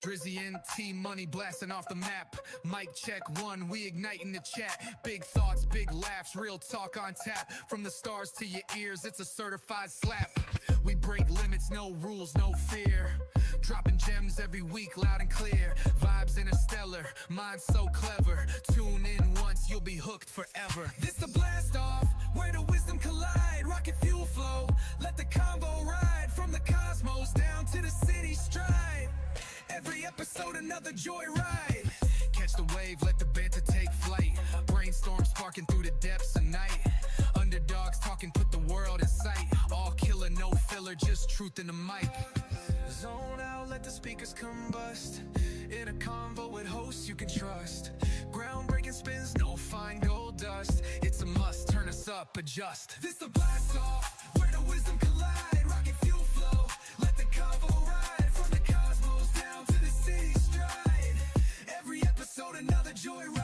Drizzy and T-Money blasting off the map. Mic check one, we igniting the chat. Big thoughts, big laughs, real talk on tap. From the stars to your ears, it's a certified slap. We break limits, no rules, no fear. Dropping gems every week, loud and clear. Vibes interstellar, mind so clever. Tune in once, you'll be hooked forever. This the blast off, where the wisdom collide. Rocket fuel flow, let the convo ride. From the cosmos down to the city stride. Every episode another joyride. Catch the wave, let the banter take flight. Brainstorm sparking through the depths of night. Underdogs talking, put the world in sight. All killer, no filler, just truth in the mic. Zone out, let the speakers combust. In a convo with hosts you can trust. Groundbreaking spins, no fine gold dust. It's a must, turn us up, adjust. This the blast off, where the wisdom collide. Rocket fuel flow, let the convo ride. From the cosmos down to the city stride. Every episode another joyride.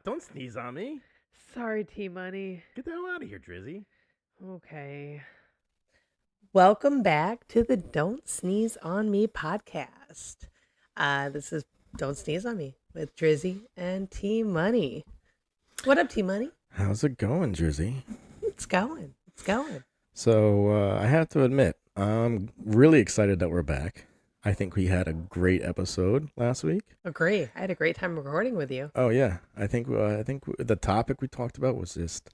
Don't sneeze on me. Sorry, T-Money. Get the hell out of here, Drizzy. Okay. Welcome back to the Don't Sneeze on Me podcast. This is Don't Sneeze on Me with Drizzy and T-Money. What up, T-Money? How's it going, Drizzy? It's going. It's going. So, I have to admit, I'm really excited that we're back. I think we had a great episode last week. Agree. I had a great time recording with you. Oh yeah, I think the topic we talked about was just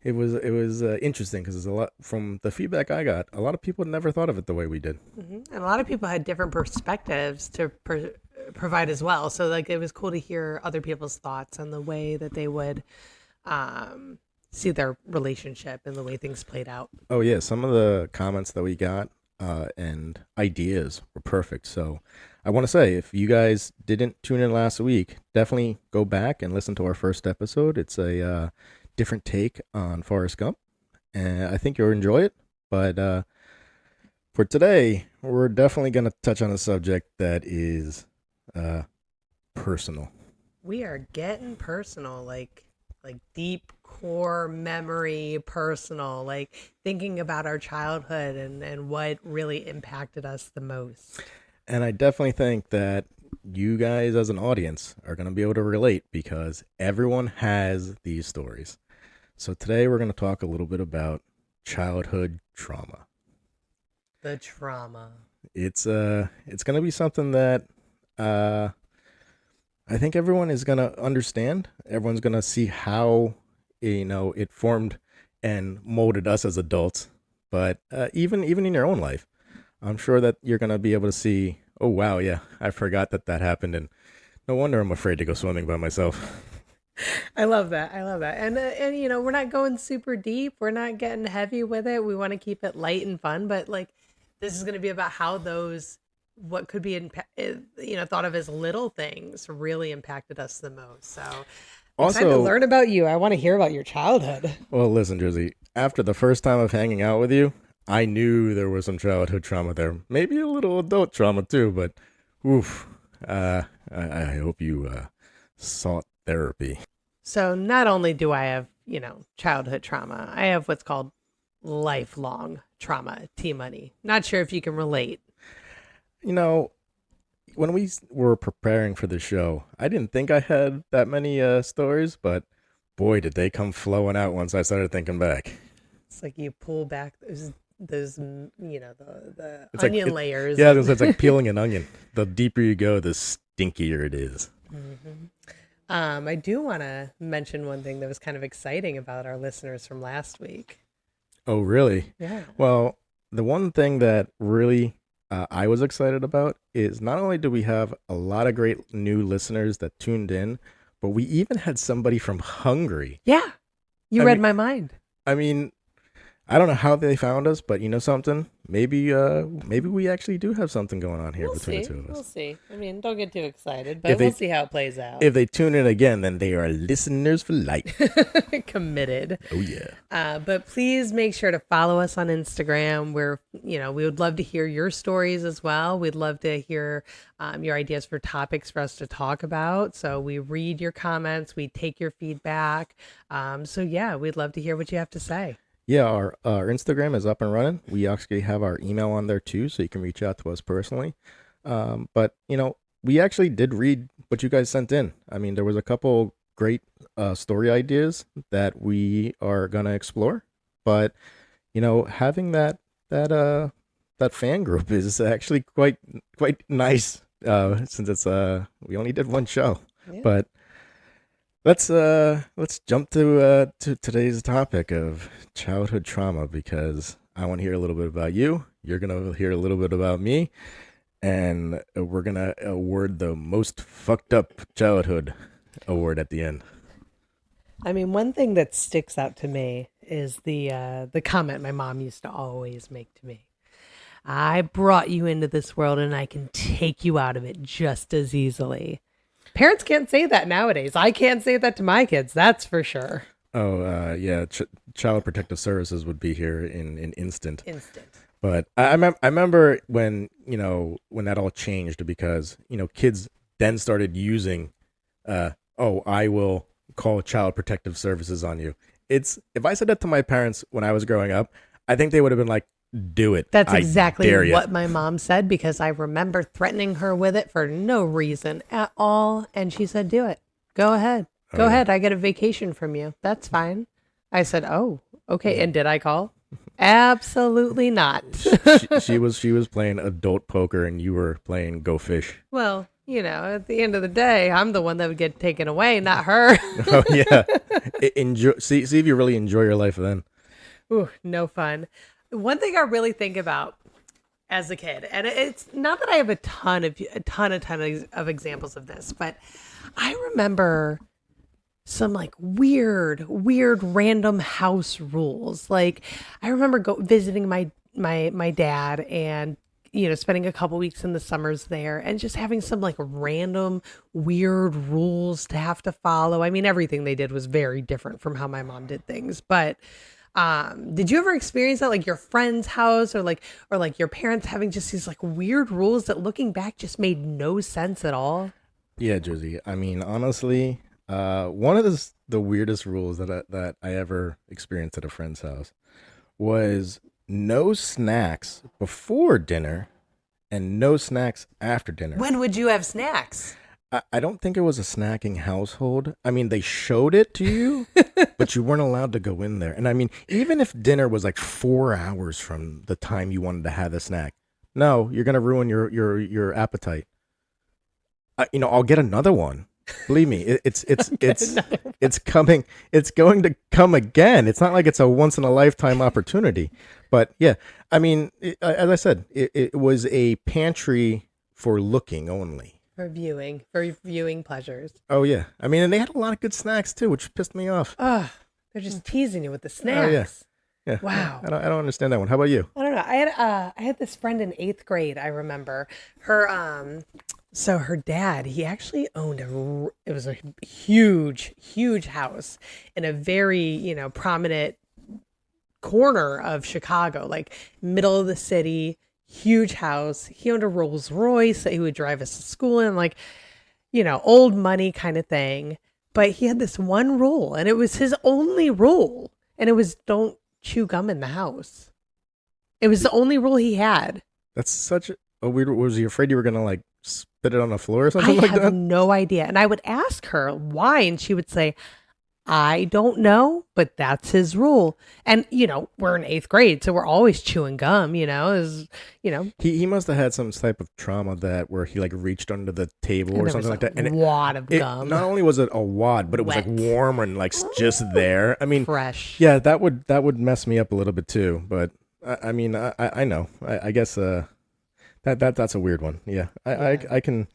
it was interesting because there's a lot from the feedback I got. A lot of people never thought of it the way we did, And a lot of people had different perspectives to provide as well. So like it was cool to hear other people's thoughts on the way that they would see their relationship and the way things played out. Oh yeah, some of the comments that we got and ideas were perfect. So I want to say, if you guys didn't tune in last week, definitely go back and listen to our first episode. It's a different take on Forrest Gump, and I think you'll enjoy it. But for today, we're definitely going to touch on a subject that is personal. We are getting personal, like deep core memory personal, like thinking about our childhood and what really impacted us the most. And I definitely think that you guys as an audience are going to be able to relate because everyone has these stories. So today we're going to talk a little bit about childhood trauma. The trauma. It's going to be something that I think everyone is going to understand. Everyone's going to see how, it formed and molded us as adults. But even in your own life, I'm sure that you're going to be able to see, oh, wow, yeah, I forgot that happened. And no wonder I'm afraid to go swimming by myself. I love that. And we're not going super deep. We're not getting heavy with it. We want to keep it light and fun. But like, this is going to be about how what could be thought of as little things really impacted us the most. So also, excited to learn about you. I want to hear about your childhood. Well, listen, Drizzy, after the first time of hanging out with you, I knew there was some childhood trauma there. Maybe a little adult trauma too, but oof. I hope you sought therapy. So not only do I have, childhood trauma, I have what's called lifelong trauma, T-Money. Not sure if you can relate. When we were preparing for the show, I didn't think I had that many stories, but boy, did they come flowing out once I started thinking back. It's like you pull back those the It's onion like, layers. Yeah, it's like peeling an onion. The deeper you go, the stinkier it is. Mm-hmm. I do want to mention one thing that was kind of exciting about our listeners from last week. Oh, really? Yeah. Well, the one thing that really I was excited about is not only do we have a lot of great new listeners that tuned in, but we even had somebody from Hungary. Yeah. You read my mind. I mean, I don't know how they found us, but you know something? Maybe we actually do have something going on here between the two of us. We'll see. I mean, don't get too excited, If but they we'll see how it plays out. if they tune in again, then they are listeners for life. Committed. Oh yeah. But please make sure to follow us on Instagram. We would love to hear your stories as well. We'd love to hear your ideas for topics for us to talk about. So we read your comments, we take your feedback. So yeah, we'd love to hear what you have to say. Yeah, our Instagram is up and running. We actually have our email on there too, so you can reach out to us personally. But we actually did read what you guys sent in. I mean, there was a couple great story ideas that we are gonna explore. But having that fan group is actually quite nice. Since it's we only did one show, Yeah. but let's jump to today's topic of childhood trauma, because I want to hear a little bit about you. You're gonna hear a little bit about me, and we're gonna award the most fucked up childhood award at the end. I mean, one thing that sticks out to me is the comment my mom used to always make to me. I brought you into this world and I can take you out of it just as easily. Parents can't say that nowadays. I can't say that to my kids. That's for sure. Oh, yeah. Child Protective Services would be here in an instant. Instant. But I remember when that all changed, because kids then started using, I will call Child Protective Services on you. If I said that to my parents when I was growing up, I think they would have been like, do it. That's I exactly dare ya. what my mom said, because I remember threatening her with it for no reason at all. And she said, do it. Go ahead. Go ahead. I get a vacation from you. That's fine. I said, oh, okay. And did I call? Absolutely not. she was playing adult poker and you were playing Go Fish. Well, at the end of the day, I'm the one that would get taken away, not her. Oh yeah. See if you really enjoy your life then. Ooh, no fun. One thing I really think about as a kid, and it's not that I have a ton of examples of this, but I remember some like weird random house rules. Like I remember visiting my dad and spending a couple weeks in the summers there and just having some like random weird rules to have to follow. I mean, everything they did was very different from how my mom did things, but did you ever experience that, like your friend's house or your parents having just these like weird rules that looking back just made no sense at all? Yeah, Drizzy. I mean, honestly, one of the weirdest rules that I ever experienced at a friend's house was no snacks before dinner and no snacks after dinner. When would you have snacks? I don't think it was a snacking household. I mean, they showed it to you, but you weren't allowed to go in there. And I mean, even if dinner was like 4 hours from the time you wanted to have the snack, no, you're gonna ruin your appetite. I'll get another one. Believe me, it's coming. It's going to come again. It's not like it's a once in a lifetime opportunity. But yeah, I mean, as I said, it was a pantry for looking only. For viewing pleasures. Oh yeah, I mean, and they had a lot of good snacks too, which pissed me off. Oh, they're just teasing you with the snacks. Oh yeah. Wow. I don't understand that one. How about you? I don't know. I had this friend in 8th grade. I remember her. So her dad, he actually owned it was a huge house in a very prominent corner of Chicago, like middle of the city. Huge house. He owned a Rolls Royce that he would drive us to school in, like, old money kind of thing. But he had this one rule, and it was his only rule. And it was don't chew gum in the house. It was the only rule he had. That's such a weird. Was he afraid you were going to like spit it on the floor or something like that? I have no idea. And I would ask her why, and she would say, I don't know, but that's his rule. And, we're in 8th grade, so we're always chewing gum, He must have had some type of trauma where he like reached under the table or something like that. And a wad of gum. Not only was it a wad, but it was like warm and like just there. I mean, fresh. Yeah, that would mess me up a little bit too. But I mean, I know. I guess that's a weird one. Yeah, I can.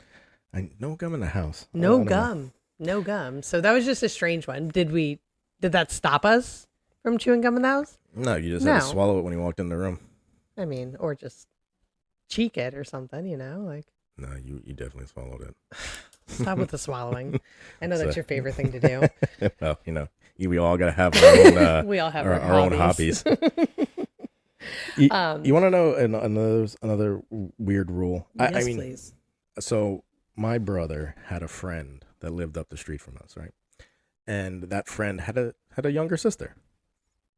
No gum in the house. No gum. No gum. So that was just a strange one. Did that stop us from chewing gum in the house? No, you just had No. to swallow it when you walked in the room. I mean, or just cheek it or something, like. No, you definitely swallowed it. Stop with the swallowing. I know So- that's your favorite thing to do. Well, we all gotta have our own. We all have our our own hobbies. You want to know another weird rule? Yes, I mean, please. so my brother had a friend that lived up the street from us, right? And that friend had a younger sister,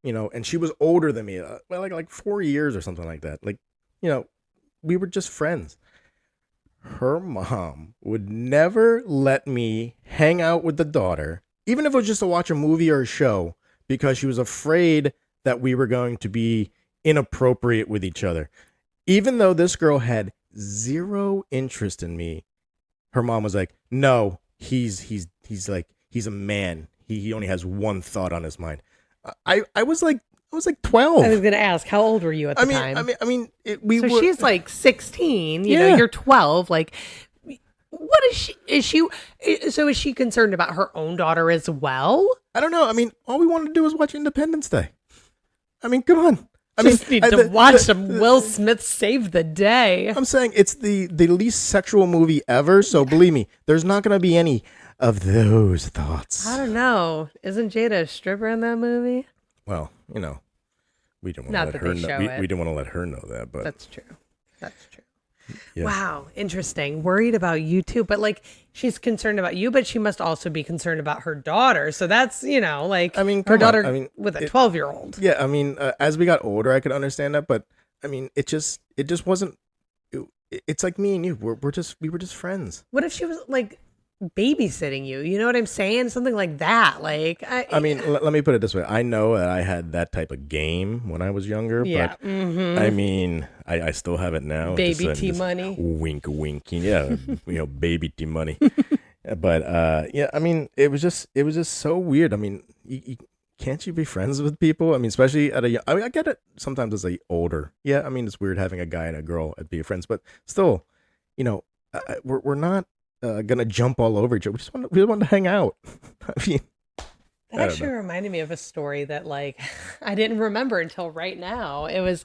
and she was older than me, like 4 years or something like that. Like, we were just friends. Her mom would never let me hang out with the daughter, even if it was just to watch a movie or a show, because she was afraid that we were going to be inappropriate with each other. Even though this girl had zero interest in me, her mom was like, "No, he's a man. He only has one thought on his mind." I was like 12. I was going to ask, how old were you at the time? I mean, So she's like 16, Yeah. you're 12. Like, what is she concerned about her own daughter as well? I don't know. I mean, all we wanted to do was watch Independence Day. I mean, come on. I Just mean, need to watch some Will Smith save the day. I'm saying it's the least sexual movie ever, so believe me, there's not going to be any of those thoughts. I don't know. Isn't Jada a stripper in that movie? Well, we didn't want Not to let that her they know. show We it. didn't want to let her know that, but That's true. That's true. yeah. Wow, interesting. Worried about you too, but like she's concerned about you, but she must also be concerned about her daughter. So that's like I mean, her come on. daughter I mean, with a 12-year-old. Yeah, I mean, as we got older, I could understand that, but I mean, it just wasn't. It's like me and you. We were just friends. What if she was like babysitting you? You know what I'm saying? Something like that. Like I mean, let me put it this way. I know that I had that type of game when I was younger, yeah. but I mean, I still have it now. Baby Just T-Money. Wink, winking. Yeah, baby T-Money. But yeah, I mean, it was just so weird. I mean, can't you be friends with people? I mean, especially at I mean, I get it sometimes as older. Yeah, I mean, it's weird having a guy and a girl be friends, but still, we're not gonna jump all over each other. We just want to hang out. I mean, That actually reminded me of a story that like I didn't remember until right now. It was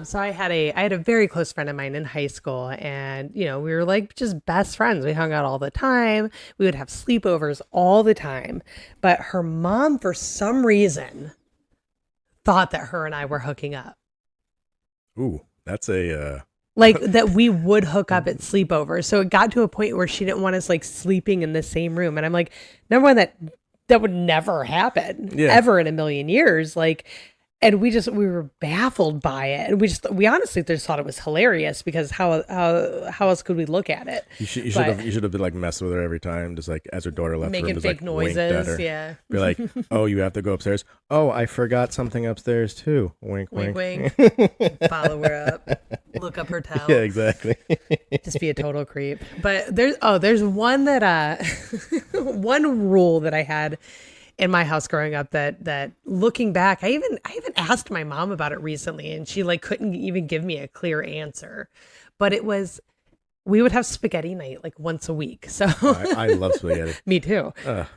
so I had a very close friend of mine in high school, and we were like just best friends. We hung out all the time. We would have sleepovers all the time. But her mom, for some reason, thought that her and I were hooking up. ooh, that's a Like that we would hook up at sleepovers. So it got to a point where she didn't want us like sleeping in the same room. And I'm like, number one, that would never happen ever in a million years. Like, and we were baffled by it. And we honestly just thought it was hilarious because how else could we look at it? you should have been like messing with her every time, just like as her daughter left the room, Making just fake like winked at noises. her. Yeah. Be like, oh, you have to go upstairs. Oh, I forgot something upstairs too. Wink, Wink, wink. wink. Follow her up. Look up her towel. Yeah, exactly. Just be a total creep. But there's one that one rule that I had in my house growing up that looking back, I even asked my mom about it recently, and she like couldn't even give me a clear answer. But it was, we would have spaghetti night like once a week. So I love spaghetti. me too.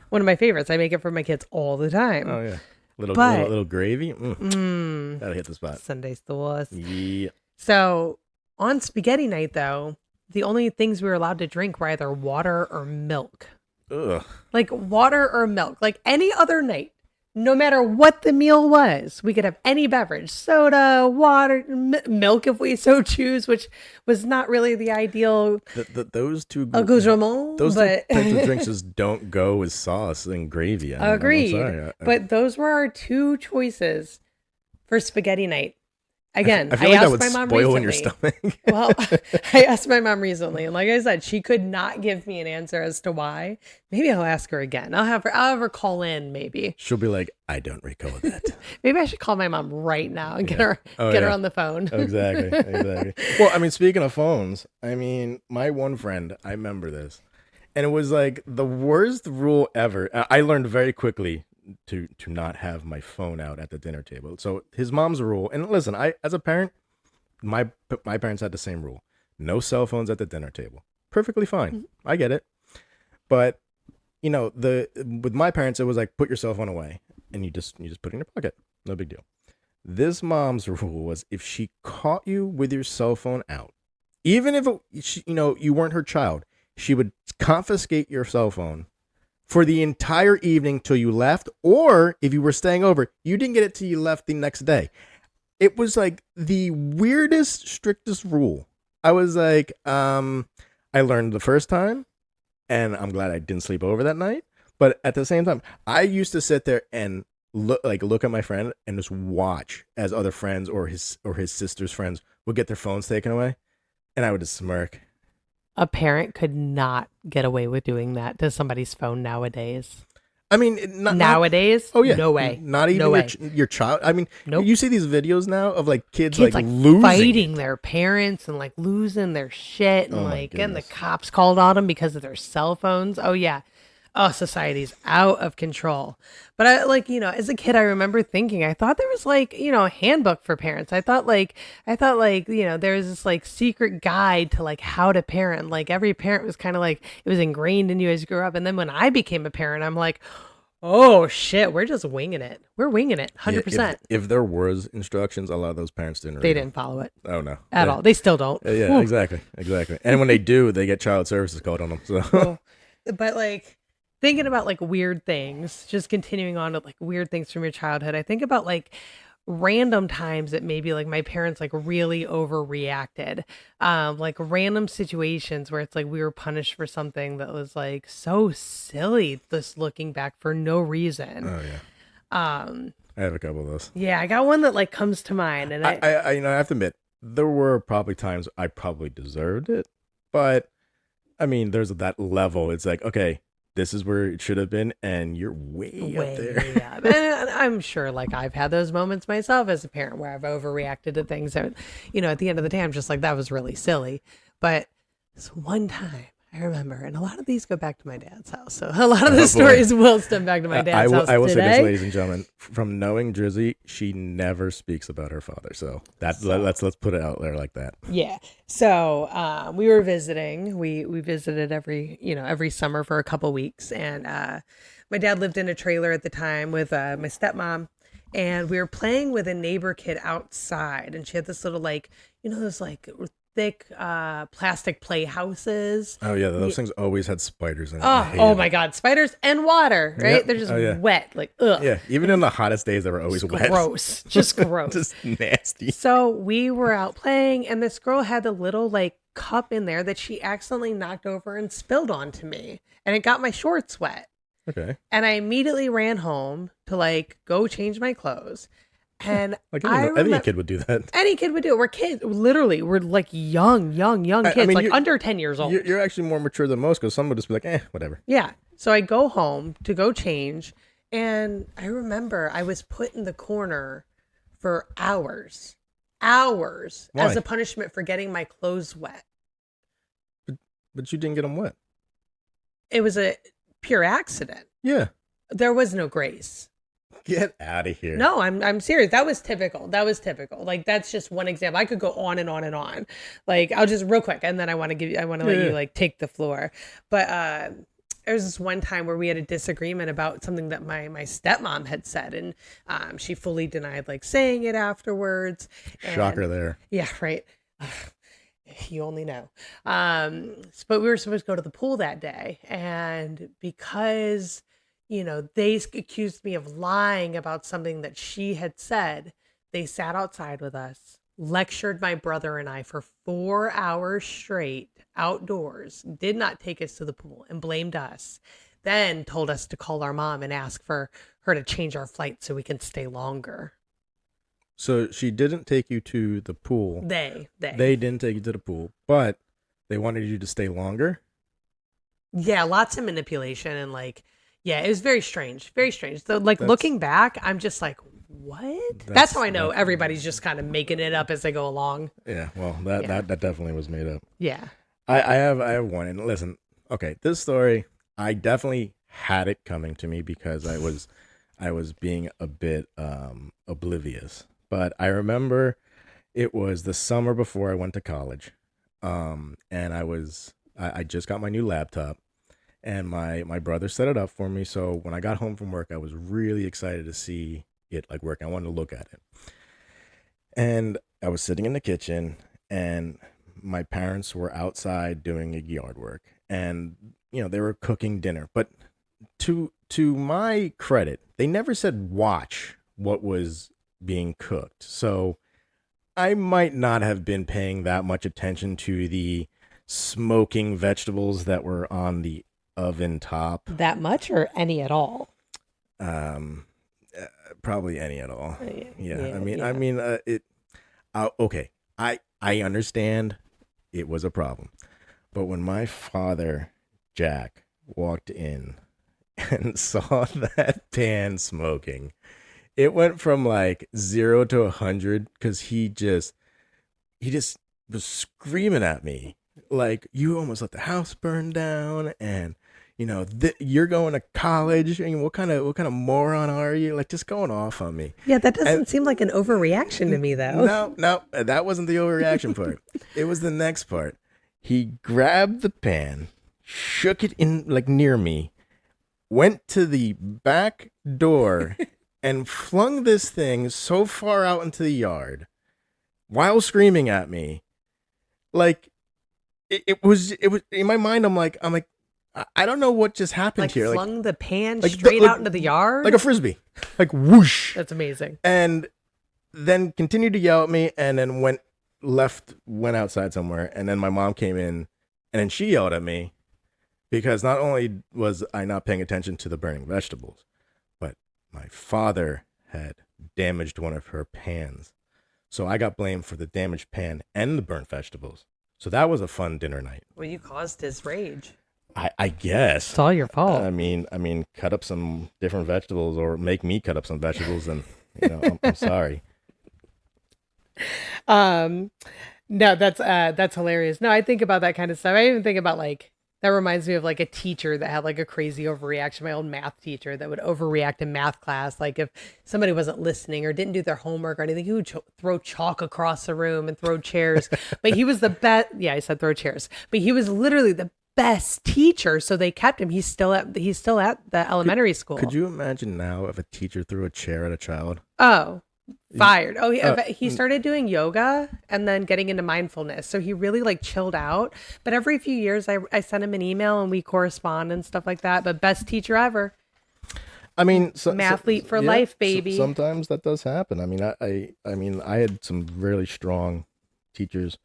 One of my favorites. I make it for my kids all the time. Oh yeah, But- little gravy. Gotta hit the spot. Sunday's the worst. Yeah. So on spaghetti night though, the only things we were allowed to drink were either water or milk. Ugh. Like water or milk, like any other night, no matter what the meal was, we could have any beverage, soda, water, milk if we so choose, which was not really the ideal Those two accoutrement. those But two types of drinks just don't go with sauce and gravy. I'm agreed. sorry. But those were our two choices for spaghetti night. Again, I feel like that asked would my mom spoil in your recently. stomach. Well, I asked my mom recently, and like I said, she could not give me an answer as to why. Maybe I'll ask her again. I'll have her call in. Maybe She'll be like, I don't recall that. maybe I should call my mom right now and get Yeah. her Oh, get her yeah. on the phone. Exactly. Well, I mean, speaking of phones, I mean, my one friend, I remember this, and it was like the worst rule ever. I learned very quickly to not have my phone out at the dinner table. So his mom's rule, and listen, I as a parent, my parents had the same rule: no cell phones at the dinner table. Perfectly fine. I get it, but with my parents, it was like put your cell phone away, and you just put it in your pocket. No big deal. This mom's rule was if she caught you with your cell phone out, even if you weren't her child, she would confiscate your cell phone for the entire evening till you left, or if you were staying over, you didn't get it till you left the next day. It was like the weirdest, strictest rule. I was like, I learned the first time, and I'm glad I didn't sleep over that night. But at the same time, I used to sit there and look at my friend and just watch as other friends or his sister's friends would get their phones taken away, and I would just smirk. A parent could not get away with doing that to somebody's phone nowadays. I mean, nowadays? Oh yeah, no way. Not even your child. I mean, nope. You see these videos now of like kids like losing fighting their parents and like losing their shit and like getting the cops called on them because of their cell phones. Oh yeah. Oh, society's out of control. But I as a kid, I remember thinking, I thought there was a handbook for parents. I thought there was this like secret guide to like how to parent. Like every parent was kind of like, it was ingrained in you as you grew up. And then when I became a parent, I'm like, oh shit, we're just winging it. We're winging it 100%. Yeah, if there was instructions, a lot of those parents didn't follow it. Oh no. At all. They still don't. Yeah, exactly. And when they do, they get child services called on them. So but like thinking about like weird things, just continuing on with like weird things from your childhood, I think about like random times that maybe like my parents like really overreacted, like random situations where it's like we were punished for something that was like so silly, just looking back for no reason. Oh yeah. I have a couple of those. Yeah, I got one that like comes to mind, and I I have to admit there were probably times I probably deserved it, but I mean there's that level. It's like, okay, this is where it should have been, and you're way up there. Yeah, and I'm sure, like, I've had those moments myself as a parent where I've overreacted to things that, at the end of the day, I'm just like, that was really silly. But this one time, I remember, and a lot of these go back to my dad's house, so a lot of the stories will stem back to my dad's house I will today. say this, ladies and gentlemen, from knowing Drizzy, she never speaks about her father, so let's put it out there like that. Yeah. So we were visiting. We visited every summer for a couple weeks, and my dad lived in a trailer at the time with my stepmom, and we were playing with a neighbor kid outside, and she had this little those like thick plastic playhouses. Oh yeah, those things always had spiders in it. Oh my god, spiders and water, right? Yep. They're just wet, like ugh. Yeah, even in the hottest days, they were always wet. Gross, just gross, just nasty. So we were out playing, and this girl had a little like cup in there that she accidentally knocked over and spilled onto me, and it got my shorts wet. Okay. And I immediately ran home to like go change my clothes. And like any kid would do that. Any kid would do it. We're kids. Literally, we're like young kids, I mean, under 10 years old. You're actually more mature than most, because some would just be like, whatever. Yeah. So I go home to go change. And I remember I was put in the corner for hours Why? as a punishment for getting my clothes wet. But you didn't get them wet. It was a pure accident. Yeah. There was no grace. Get out of here. No, I'm serious. That was typical. Like, that's just one example. I could go on and on and on. Like, I'll just real quick, and then I want to let you like take the floor. But there was this one time where we had a disagreement about something that my stepmom had said, and she fully denied like saying it afterwards. Shocker there. Yeah, right. You only know. But we were supposed to go to the pool that day, and because they accused me of lying about something that she had said, they sat outside with us, lectured my brother and I for 4 hours straight outdoors, did not take us to the pool, and blamed us. Then told us to call our mom and ask for her to change our flight so we can stay longer. So she didn't take you to the pool. They didn't take you to the pool, but they wanted you to stay longer? Yeah, lots of manipulation and like, yeah, it was very strange. Very strange. So like looking back, I'm just like, what? That's how I know everybody's just kind of making it up as they go along. Yeah, well, that definitely was made up. Yeah. I have one, and listen, okay, this story, I definitely had it coming to me because I was being a bit oblivious. But I remember it was the summer before I went to college. And I just got my new laptop. And my brother set it up for me. So when I got home from work, I was really excited to see it like work. I wanted to look at it. And I was sitting in the kitchen, and my parents were outside doing yard work, and they were cooking dinner. But to my credit, they never said watch what was being cooked. So I might not have been paying that much attention to the smoking vegetables that were on the oven top. That much or any at all? Um, Probably any at all. Yeah. It. Okay. I understand it was a problem, but when my father Jack walked in and saw that pan smoking, it went from like 0 to 100 because he just was screaming at me like, you almost let the house burn down, and you're going to college, and what kind of moron are you? Like, just going off on me. Yeah, that doesn't seem like an overreaction to me, though. No, that wasn't the overreaction part. It was the next part. He grabbed the pan, shook it in like near me, went to the back door, and flung this thing so far out into the yard while screaming at me. Like, it was in my mind. I'm like, I don't know what just happened here. Flung the pan straight out into the yard? Like a Frisbee. Like whoosh. That's amazing. And then continued to yell at me, and then went outside somewhere. And then my mom came in, and then she yelled at me because not only was I not paying attention to the burning vegetables, but my father had damaged one of her pans. So I got blamed for the damaged pan and the burnt vegetables. So that was a fun dinner night. Well, you caused his rage. I guess. It's all your fault. I mean, cut up some different vegetables, or make me cut up some vegetables, and I'm sorry. No, that's hilarious. No, I think about that kind of stuff. I even think about that reminds me of like a teacher that had like a crazy overreaction. My old math teacher that would overreact in math class. Like if somebody wasn't listening or didn't do their homework or anything, he would throw chalk across the room and throw chairs. But he was the best. Yeah, I said throw chairs. But he was literally the best teacher, so they kept him. He's still at the elementary school. Could you imagine now if a teacher threw a chair at a child? Oh, fired. Oh, he started doing yoga and then getting into mindfulness. So he really like chilled out. But every few years I send him an email and we correspond and stuff like that. But best teacher ever. I mean, mathlete for life, baby. Sometimes that does happen. I mean, I had some really strong teachers.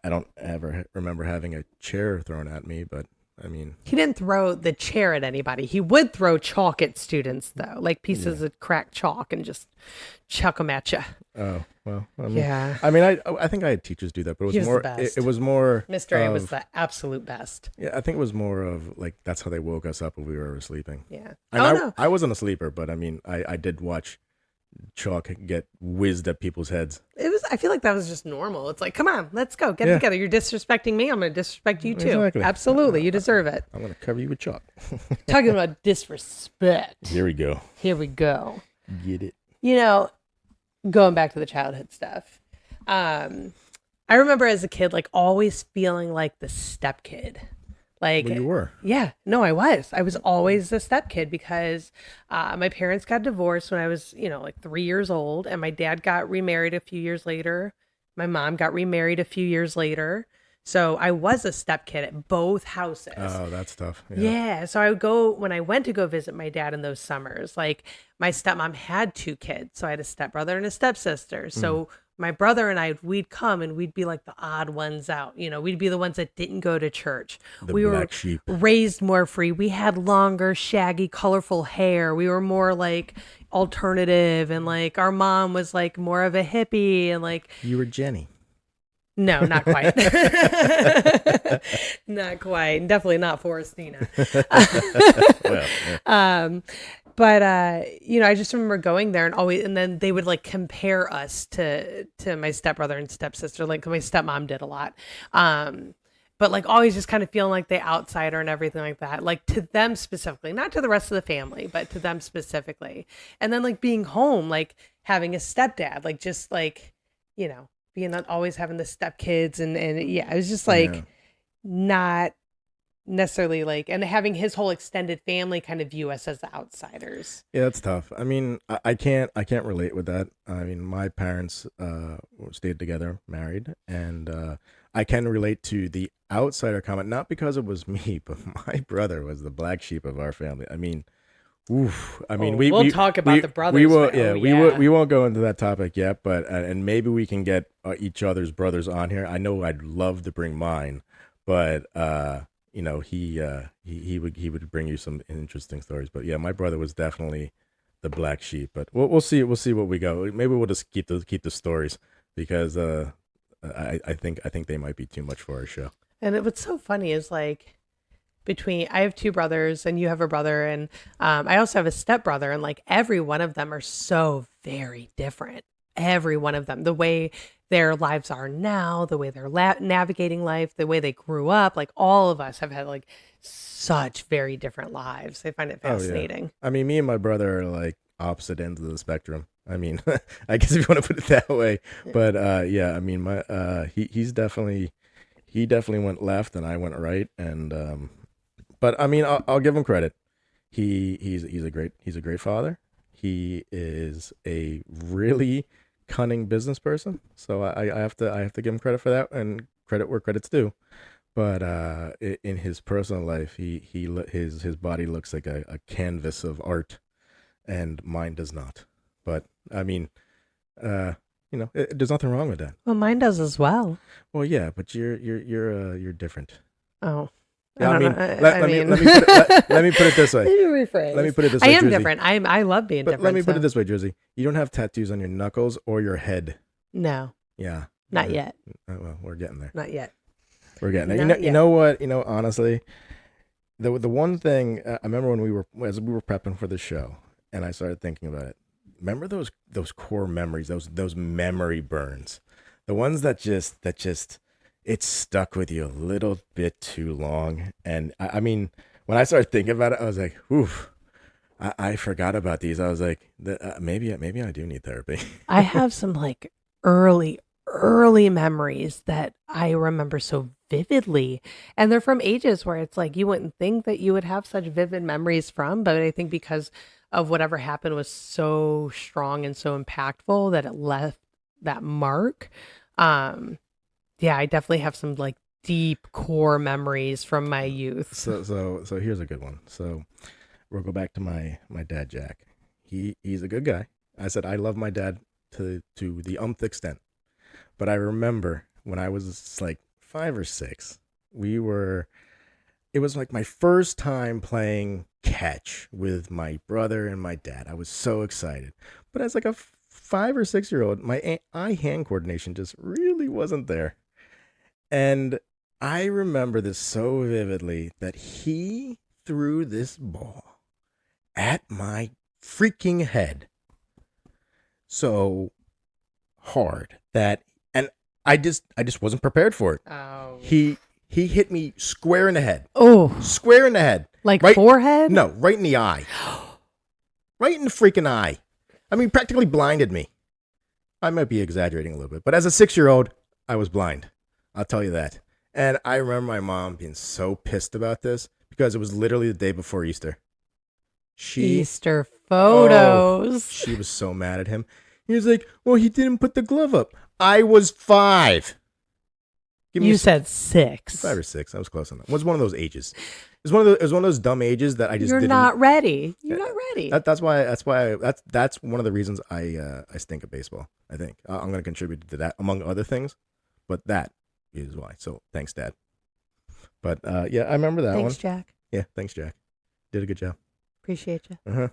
I don't ever remember having a chair thrown at me, but I mean, he didn't throw the chair at anybody. He would throw chalk at students, though, like pieces of cracked chalk, and just chuck them at you. Oh well, yeah. I mean, I think I had teachers do that, but it was more. It was more. Mr. A was the absolute best. Yeah, I think it was more of like that's how they woke us up when we were sleeping. Yeah. And I wasn't a sleeper, but I mean, I did watch chalk get whizzed at people's heads. I feel like that was just normal. It's like, come on, let's go. Get it together. You're disrespecting me. I'm going to disrespect you too. Exactly. Absolutely. You deserve it. I'm going to cover you with chalk. Talking about disrespect. Here we go. Get it. Going back to the childhood stuff. I remember as a kid, like always feeling like the step kid. Like, well, you were. Yeah. No, I was. I was always the step kid because my parents got divorced when I was, like 3 years old. And my dad got remarried a few years later. My mom got remarried a few years later. So I was a step kid at both houses. Oh, that's tough. Yeah. So when I went to go visit my dad in those summers, like my stepmom had 2 kids. So I had a stepbrother and a stepsister. So my brother and we'd come and we'd be like the odd ones out. We'd be the ones that didn't go to church. We were sheep. Raised more free. We had longer, shaggy, colorful hair. We were more like alternative, and like our mom was like more of a hippie, and like you were Jenny. No, not quite. Not quite. Definitely not Forestina. Well, yeah. But I just remember going there and then they would like compare us to my stepbrother and stepsister, like my stepmom did a lot. But like always just kind of feeling like the outsider and everything like that, like to them specifically, not to the rest of the family, but to them specifically. And then like being home, like having a stepdad, like just like, being always having the stepkids and yeah, it was just like not necessarily like, and having his whole extended family kind of view us as the outsiders. Yeah, that's tough. I mean, I can't relate with that. I mean, my parents stayed together, married, and I can relate to the outsider comment, not because it was me, but my brother was the black sheep of our family. I mean, oof. I mean, we'll talk about the brothers. We will, but- yeah, oh, we won't go into that topic yet, but and maybe we can get each other's brothers on here. I know I'd love to bring mine, but you know, he would bring you some interesting stories. But yeah, my brother was definitely the black sheep. But we'll see what we go. Maybe we'll just keep the stories because I think they might be too much for our show. And what's so funny is like I have two brothers and you have a brother, and I also have a stepbrother, and like every one of them are so very different. Every one of them, the way their lives are now, the way they're navigating life, the way they grew up, like all of us have had like such very different lives. I find it fascinating. Oh, yeah. I mean, me and my brother are like opposite ends of the spectrum. I mean, I guess if you want to put it that way, but yeah, I mean, he definitely went left and I went right, and but I mean, I'll give him credit. He's a great father. He is a really cunning business person, so I have to give him credit for that, and credit where credit's due. But in his personal life, his body looks like a canvas of art, and mine does not. But I mean, you know, there's nothing wrong with that. Well, mine does as well. Well, yeah, but you're different. Oh. Yeah, I mean, let me put it this way. Rephrase. Let me put it this way. I am Drizzy. different. I love being But different. let me put it this way, Drizzy. You don't have tattoos on your knuckles or your head. No, Yeah. not yet. Well, we're getting there. Not yet. We're getting there. Not You know what? You know, honestly, the one thing I remember as we were prepping for the show, and I started thinking about it. Remember those core memories, those memory burns, the ones that just it stuck with you a little bit too long. And I mean, when I started thinking about it, I was like, oof, I forgot about these. I was like, maybe I do need therapy. I have some like early memories that I remember so vividly, and they're from ages where it's like you wouldn't think that you would have such vivid memories from, but I think because of whatever happened was so strong and so impactful that it left that mark. Yeah, I definitely have some like deep core memories from my youth. So here's a good one. So we'll go back to my dad, Jack. He's a good guy. I said I love my dad to the umpth extent. But I remember when I was like 5 or 6, it was like my first time playing catch with my brother and my dad. I was so excited. But as like a 5 or 6-year-old, my eye-hand coordination just really wasn't there. And I remember this so vividly that he threw this ball at my freaking head so hard that, and I just wasn't prepared for it. Oh, He hit me square in the head. oh, Square in the head. like Right- forehead? No, right in the eye. Right in the freaking eye. I mean, practically blinded me. I might be exaggerating a little bit, but as a 6-year-old, I was blind. I'll tell you that. And I remember my mom being so pissed about this because it was literally the day before Easter. Easter photos. She was so mad at him. He was like, well, he didn't put the glove up. I was 5. You said 6. 5 or 6. I was close on that. It was one of those ages. It was one of those dumb ages that I just You're didn't. not ready. You're not ready. That's one of the reasons I stink at baseball. I think I'm going to contribute to that among other things, but that is why. So thanks, Dad. But yeah, I remember that Thanks, one. Jack. Yeah, thanks, Jack. Did a good job. Appreciate you. Uh-huh.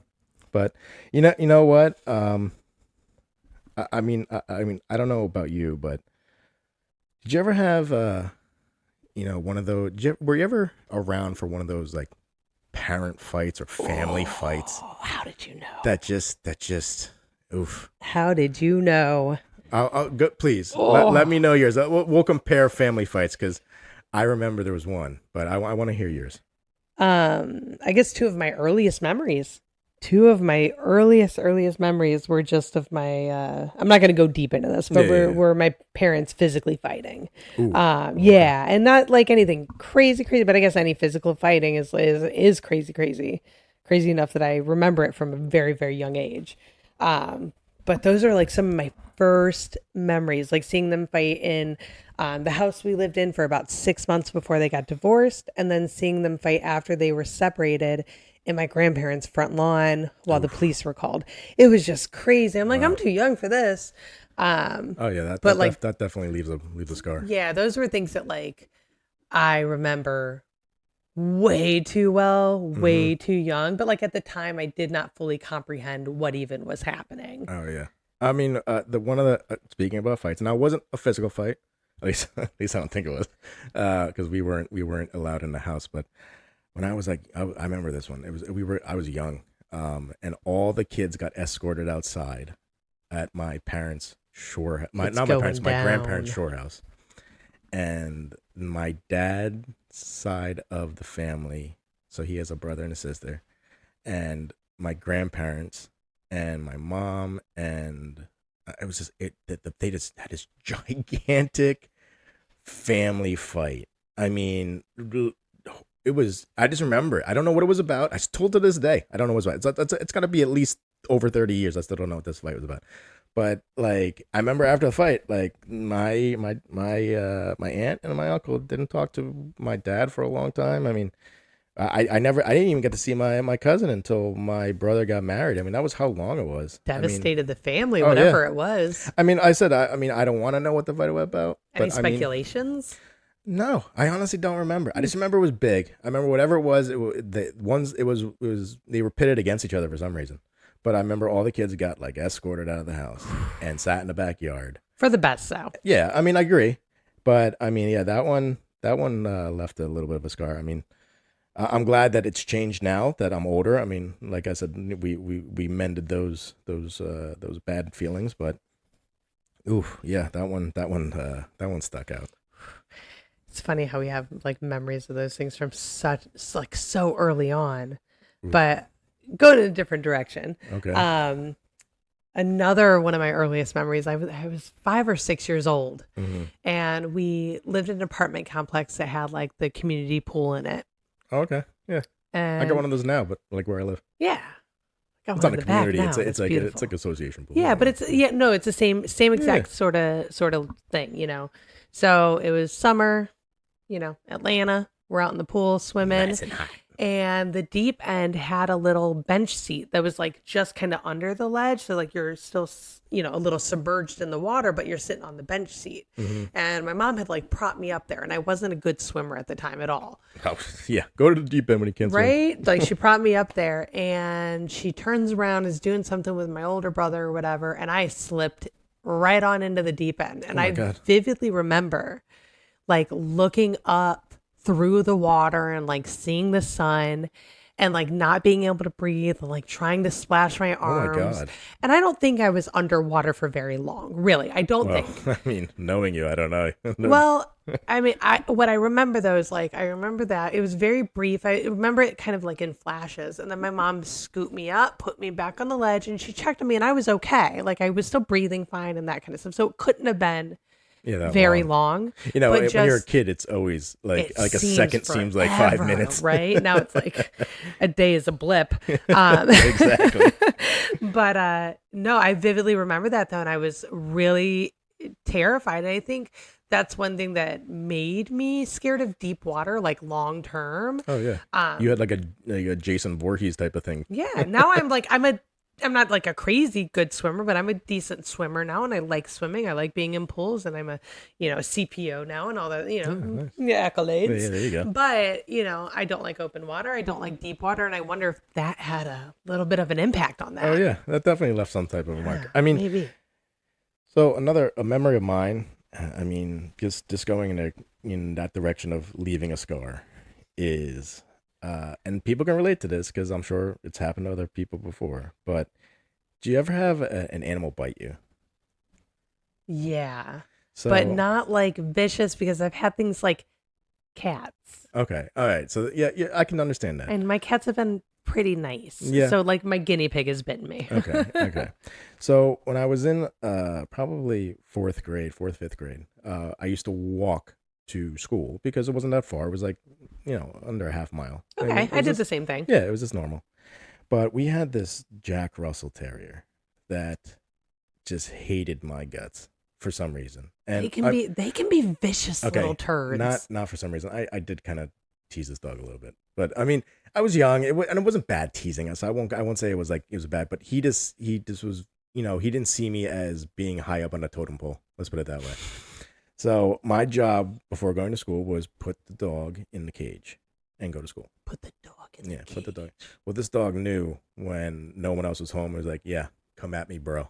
But you know what? I mean, I don't know about you, but did you ever have one of those? Were you ever around for one of those like parent fights or family fights? Oh, how did you know? That just, oof. How did you know? I'll go, please let me know yours. We'll compare family fights because I remember there was one, but I want to hear yours. I guess 2 of my earliest memories. two of my earliest memories were just of my I'm not going to go deep into this, but were my parents physically fighting. Ooh, yeah, and not like anything crazy, but I guess any physical fighting is crazy enough that I remember it from a very, very young age. But those are like some of my first memories, like seeing them fight in the house we lived in for about 6 months before they got divorced, and then seeing them fight after they were separated in my grandparents' front lawn while the police were called. It was just crazy. I'm like, I'm too young for this. Oh yeah, that definitely leaves a scar. Yeah, those were things that like I remember way too well, way too young. But like at the time, I did not fully comprehend what even was happening. Oh yeah, I mean, speaking about fights, now it wasn't a physical fight. At least I don't think it was, because we weren't allowed in the house. But when I was like, I remember this one. I was young, and all the kids got escorted outside at my parents' my grandparents' shore house, and my dad's side of the family. So he has a brother and a sister, and my grandparents and my mom, and it was just they just had this gigantic family fight. I mean, it was, I just remember it. I don't know what it was about. I told to this day, I don't know what it was about. It's got to be at least over 30 years. I still don't know what this fight was about. But like, I remember after the fight, like my aunt and my uncle didn't talk to my dad for a long time. I mean, I didn't even get to see my cousin until my brother got married. I mean, that was how long it was. Devastated the family, whatever it was. I mean, I don't want to know what the fight was about. Any speculations? No, I honestly don't remember. I just remember it was big. I remember whatever it was. They were pitted against each other for some reason. But I remember all the kids got like escorted out of the house and sat in the backyard. For the best, though. Yeah, I mean, I agree. But I mean, yeah, that one left a little bit of a scar. I mean, I'm glad that it's changed now that I'm older. I mean, like I said, we mended those bad feelings. But oof, yeah, that one stuck out. It's funny how we have like memories of those things from so early on, but going in a different direction. Okay. Another one of my earliest memories, I was 5 or 6 years old, and we lived in an apartment complex that had like the community pool in it. Okay. Yeah. And I got one of those now, but like where I live. Yeah. It's not a community. It's like association pool. Yeah, but it's the same exact sort of thing, you know. So it was summer, you know, Atlanta. We're out in the pool swimming. Nice and hot. And the deep end had a little bench seat that was like just kind of under the ledge. So like you're still, you know, a little submerged in the water, but you're sitting on the bench seat. And my mom had like propped me up there, and I wasn't a good swimmer at the time at all. Oh, yeah. Go to the deep end when you can't swim. Right? Like she propped me up there, and she turns around, is doing something with my older brother or whatever. And I slipped right on into the deep end. And I vividly remember like looking up through the water and like seeing the sun and like not being able to breathe and like trying to splash my arms. Oh my God. And I don't think I was underwater for very long. Really. I don't think. I mean, knowing you, I don't know. Well, I mean, what I remember though is like, I remember that it was very brief. I remember it kind of like in flashes. And then my mom scooped me up, put me back on the ledge, and she checked on me, and I was okay. Like I was still breathing fine and that kind of stuff. So it couldn't have been very long. You know, when you're a kid, it's always like a second seems like 5 minutes. Right? Now it's like a day is a blip. Exactly. But no, I vividly remember that though. And I was really terrified. I think that's one thing that made me scared of deep water, like long term. Oh yeah. You had like a Jason Voorhees type of thing. Yeah. Now I'm not like a crazy good swimmer, but I'm a decent swimmer now, and I like swimming. I like being in pools, and I'm a CPO now and all that, nice. Accolades. Yeah, there you go. But, I don't like open water. I don't like deep water, and I wonder if that had a little bit of an impact on that. Oh yeah, that definitely left some type of a mark. I mean, maybe. So a memory of mine, I mean, just going in that direction of leaving a scar is, and people can relate to this because I'm sure it's happened to other people before, but do you ever have an animal bite you? Yeah, but not like vicious, because I've had things like cats. Okay, all right. So yeah, I can understand that. And my cats have been pretty nice. Yeah. So like my guinea pig has bitten me. Okay. So when I was in probably fifth grade, I used to walk to school because it wasn't that far. It was like, under a half mile. Okay, I did the same thing. Yeah, it was just normal. But we had this Jack Russell Terrier that just hated my guts for some reason. And they can be vicious little turds. Not for some reason. I did kind of tease this dog a little bit, but I mean, I was young, and it wasn't bad teasing us. I won't say it was bad, but he just was, he didn't see me as being high up on the totem pole. Let's put it that way. So my job before going to school was put the dog in the cage and go to school. Put the dog in the cage. Put the dog. Well, this dog knew when no one else was home. It was like, yeah, come at me, bro.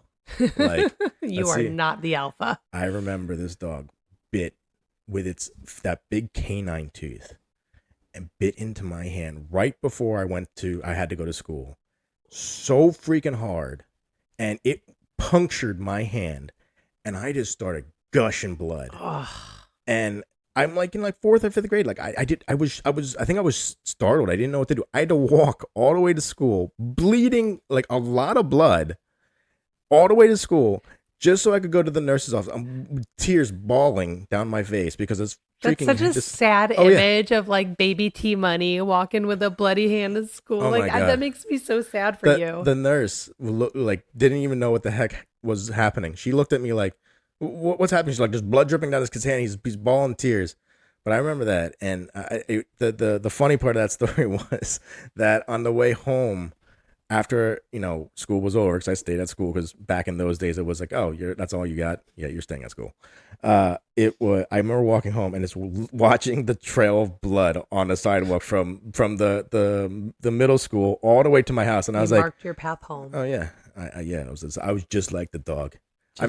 Like, you are not the alpha. I remember this dog bit with that big canine tooth and bit into my hand right before I had to go to school. So freaking hard. And it punctured my hand. And I just started gushing blood. Ugh. And I'm like in like fourth or fifth grade. Like I think I was startled. I didn't know what to do. I had to walk all the way to school, bleeding like a lot of blood, all the way to school, just so I could go to the nurse's office. Tears bawling down my face because it's freaking. That's such a sad image of like baby T-Money walking with a bloody hand to school. Oh like that makes me so sad for you. The nurse didn't even know what the heck was happening. She looked at me like, what's happening? She's like, there's blood dripping down this kid's hand. He's bawling tears. But I remember that. And the funny part of that story was that on the way home, after, school was over, because I stayed at school, because back in those days, it was like, oh, that's all you got? Yeah, you're staying at school. I remember walking home and just watching the trail of blood on the sidewalk from the middle school all the way to my house. And I was like, marked your path home. Oh, yeah. I was just like the dog. I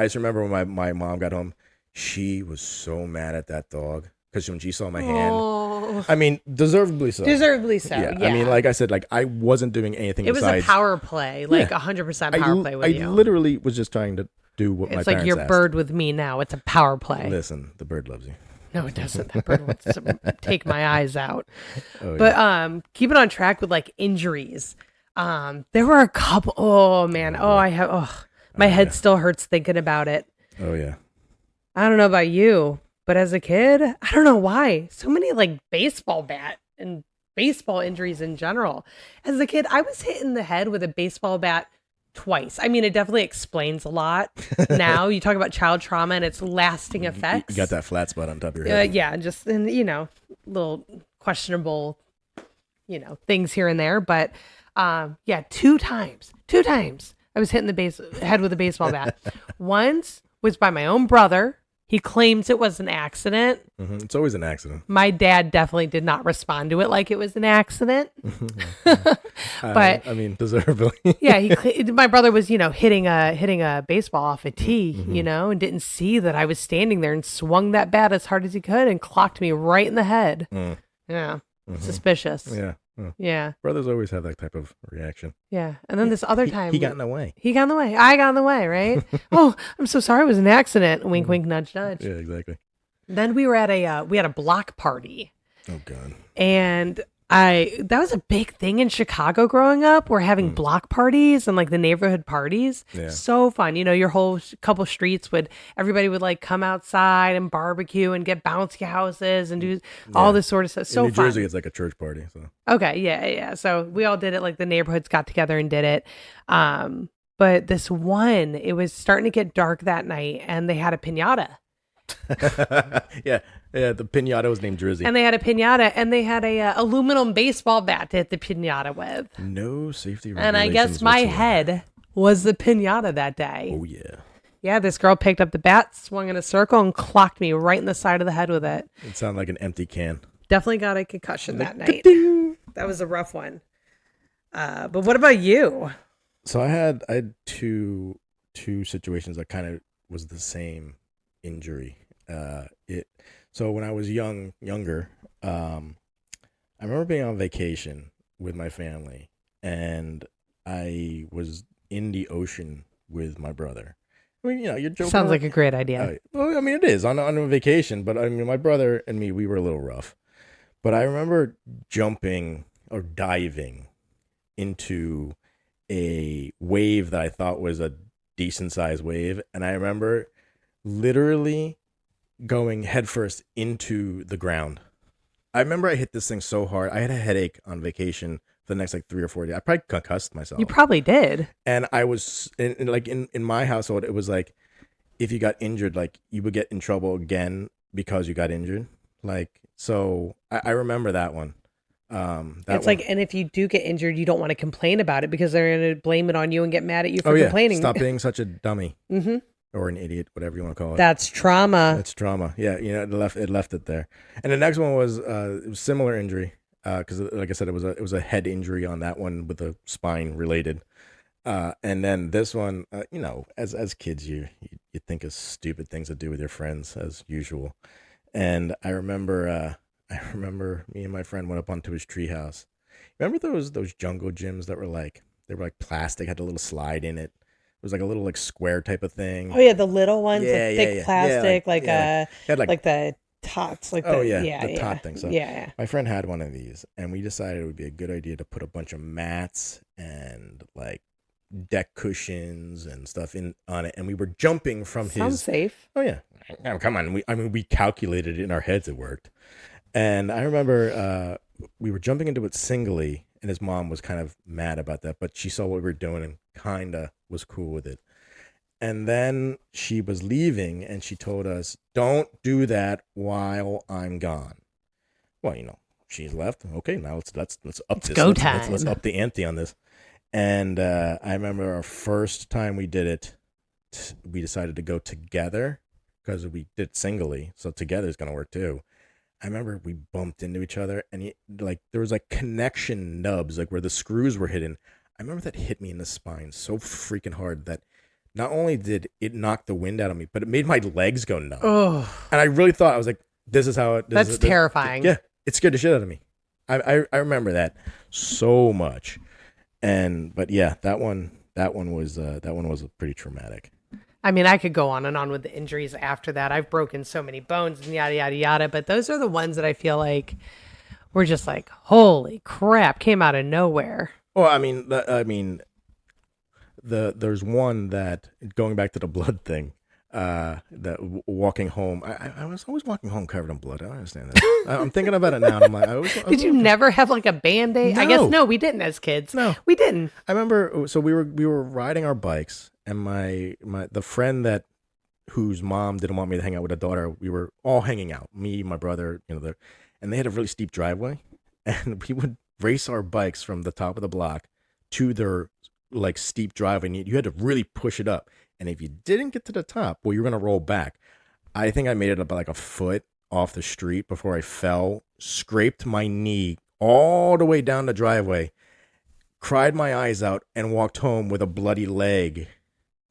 just remember when my mom got home, she was so mad at that dog because when she saw my hand, I mean, deservedly so. Yeah. I mean, like I said, like I wasn't doing anything. It was a power play, like 100% power play with you. I literally was just trying to do what my parents asked. It's like your bird with me now. It's a power play. Listen, the bird loves you. No, it doesn't. That bird wants to take my eyes out. Oh, yeah. But keep it on track with like injuries. There were a couple. Oh man. My head still hurts thinking about it. Oh, yeah. I don't know about you, but as a kid, I don't know why. So many like baseball bat and baseball injuries in general. As a kid, I was hit in the head with a baseball bat twice. I mean, it definitely explains a lot. Now you talk about child trauma and its lasting effects. You got that flat spot on top of your head. Yeah, just little questionable, things here and there. But two times. I was hit in the head with a baseball bat. Once was by my own brother. He claims it was an accident. Mm-hmm. It's always an accident. My dad definitely did not respond to it like it was an accident. But I mean, deservedly. Yeah, my brother was, hitting a baseball off a tee, and didn't see that I was standing there and swung that bat as hard as he could and clocked me right in the head. Mm. Yeah, suspicious. Yeah. Yeah. Brothers always have that type of reaction. Yeah. And then this other time. He got in the way. I got in the way, right? Oh, I'm so sorry. It was an accident. Wink, wink, nudge, nudge. Yeah, exactly. Then we were at we had a block party. Oh, God. And that was a big thing in Chicago growing up. We're having block parties and like the neighborhood parties. Yeah. So fun. Your whole couple streets everybody would like come outside and barbecue and get bouncy houses and do all this sort of stuff. So in New Jersey, it's like a church party. So. Okay. Yeah. So we all did it. Like the neighborhoods got together and did it. But this one, it was starting to get dark that night and they had a piñata. Yeah, the piñata was named Drizzy. And they had a piñata, and they had a aluminum baseball bat to hit the piñata with. No safety regulations. And I guess my head was the piñata that day. Oh, yeah. Yeah, this girl picked up the bat, swung in a circle, and clocked me right in the side of the head with it. It sounded like an empty can. Definitely got a concussion that night. That was a rough one. But what about you? So I had two situations that kind of was the same injury. So when I was younger, I remember being on vacation with my family, and I was in the ocean with my brother. I mean, you're joking. Sounds like a great idea. Well, I mean, it is on a vacation, but I mean, my brother and me, we were a little rough. But I remember jumping or diving into a wave that I thought was a decent sized wave. And I remember literally going headfirst into the ground. I remember I hit this thing so hard. I had a headache on vacation for the next like 3 or 4 days. I probably concussed myself. You probably did. And I was in my household, it was like if you got injured, like you would get in trouble again because you got injured. Like, so I remember that one. It's like, and if you do get injured, you don't want to complain about it because they're going to blame it on you and get mad at you for complaining. Stop being such a dummy or an idiot, whatever you want to call it. That's trauma. That's trauma. Yeah, it left it there. And the next one was it was similar injury because, like I said, it was a head injury on that one with the spine related. And then this one, as kids, you think of stupid things to do with your friends as usual. And I remember me and my friend went up onto his treehouse. Remember those jungle gyms that were like plastic, had a little slide in it. It was like a little like square type of thing. Oh yeah, the little ones, the thick plastic, had like the tots, the tot thing. So yeah. My friend had one of these, and we decided it would be a good idea to put a bunch of mats and like deck cushions and stuff on it, and we were jumping from Sounds safe. Oh yeah, come on. We calculated it in our heads. It worked. And I remember we were jumping into it singly, and his mom was kind of mad about that, but she saw what we were doing and kind of was cool with it. And then she was leaving, and she told us, "Don't do that while I'm gone." Well, she's left. Okay, now let's up this. Go time. Let's up the ante on this. And I remember our first time we did it, we decided to go together because we did singly, so together is going to work too. I remember we bumped into each other, and there was like connection nubs, like where the screws were hidden. I remember that hit me in the spine so freaking hard that not only did it knock the wind out of me, but it made my legs go numb. Oh. And I really thought, I was like, this is how it... That's terrifying. Yeah, it scared the shit out of me. I remember that so much. But yeah, that one was pretty traumatic. I mean, I could go on and on with the injuries after that. I've broken so many bones and yada, yada, yada. But those are the ones that I feel like were just like, holy crap, came out of nowhere. Well, there's one that, going back to the blood thing, that walking home, I was always walking home covered in blood. I don't understand that. I'm thinking about it now. And I'm like, did you never have like a Band-Aid? No. I guess no, we didn't as kids. No, we didn't. I remember. So we were riding our bikes, and the friend whose mom didn't want me to hang out with a daughter, we were all hanging out. Me, my brother, and they had a really steep driveway, and we would race our bikes from the top of the block to their like steep driveway. And you had to really push it up. And if you didn't get to the top, well, you're going to roll back. I think I made it about like a foot off the street before I fell, scraped my knee all the way down the driveway, cried my eyes out, and walked home with a bloody leg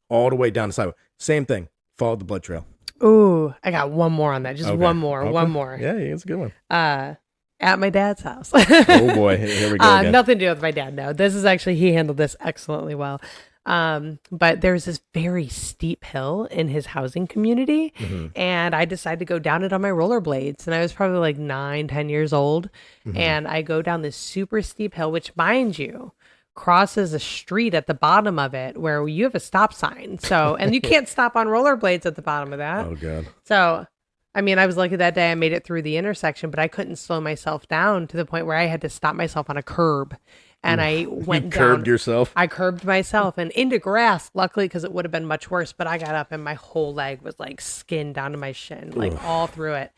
all the way down the sidewalk. Same thing. Followed the blood trail. Ooh, I got one more on that. Just Okay. one more. Yeah, it's a good one. At my dad's house. Oh boy, here we go again. Nothing to do with my dad. No, this is actually, he handled this excellently well. But there's this very steep hill in his housing community, and I decided to go down it on my rollerblades, and I was probably like 9-10 years old, and I go down this super steep hill, which, mind you, crosses a street at the bottom of it where you have a stop sign. So, and you can't stop on rollerblades at the bottom of that. Oh god. So, I mean, I was lucky that day I made it through the intersection, but I couldn't slow myself down to the point where I had to stop myself on a curb. And I went down. You curbed yourself? I curbed myself and into grass, luckily, because it would have been much worse. But I got up and my whole leg was like skin down to my shin, like all through it.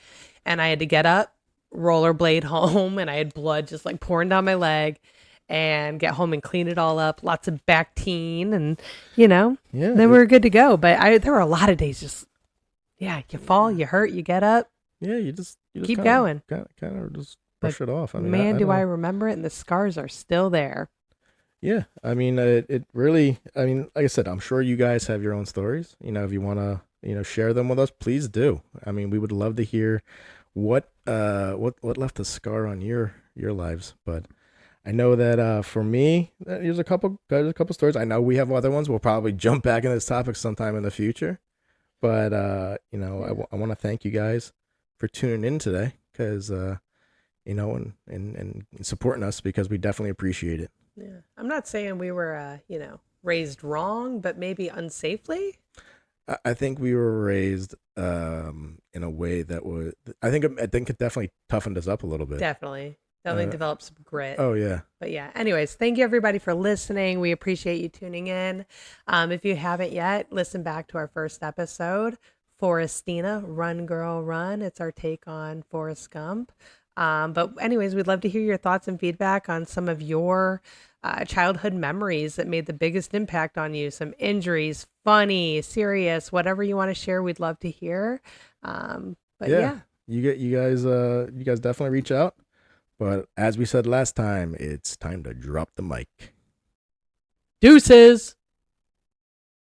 And I had to get up, rollerblade home, and I had blood just like pouring down my leg, and get home and clean it all up. Lots of Bactine, and then we were good to go. But there were a lot of days just, you fall, you hurt, you get up. Yeah, you just keep going. Kind of just brush it off. I mean, man, do I remember it, and the scars are still there. Yeah, I mean, it really. I mean, like I said, I'm sure you guys have your own stories. If you want to, share them with us, please do. I mean, we would love to hear what left a scar on your lives. But I know that for me, there's a couple stories. I know we have other ones. We'll probably jump back into this topic sometime in the future. But I want to thank you guys for tuning in today, because and supporting us, because we definitely appreciate it. Yeah. I'm not saying we were, raised wrong, but maybe unsafely. I think we were raised in a way that would. I think it definitely toughened us up a little bit. Definitely developed some grit. Oh yeah. But yeah, anyways, thank you everybody for listening. We appreciate you tuning in. If you haven't yet, listen back to our first episode, Forestina, Run Girl Run. It's our take on Forrest Gump. But anyways, we'd love to hear your thoughts and feedback on some of your childhood memories that made the biggest impact on you. Some injuries, funny, serious, whatever you want to share, we'd love to hear. But yeah. You guys definitely reach out. But as we said last time, it's time to drop the mic. Deuces.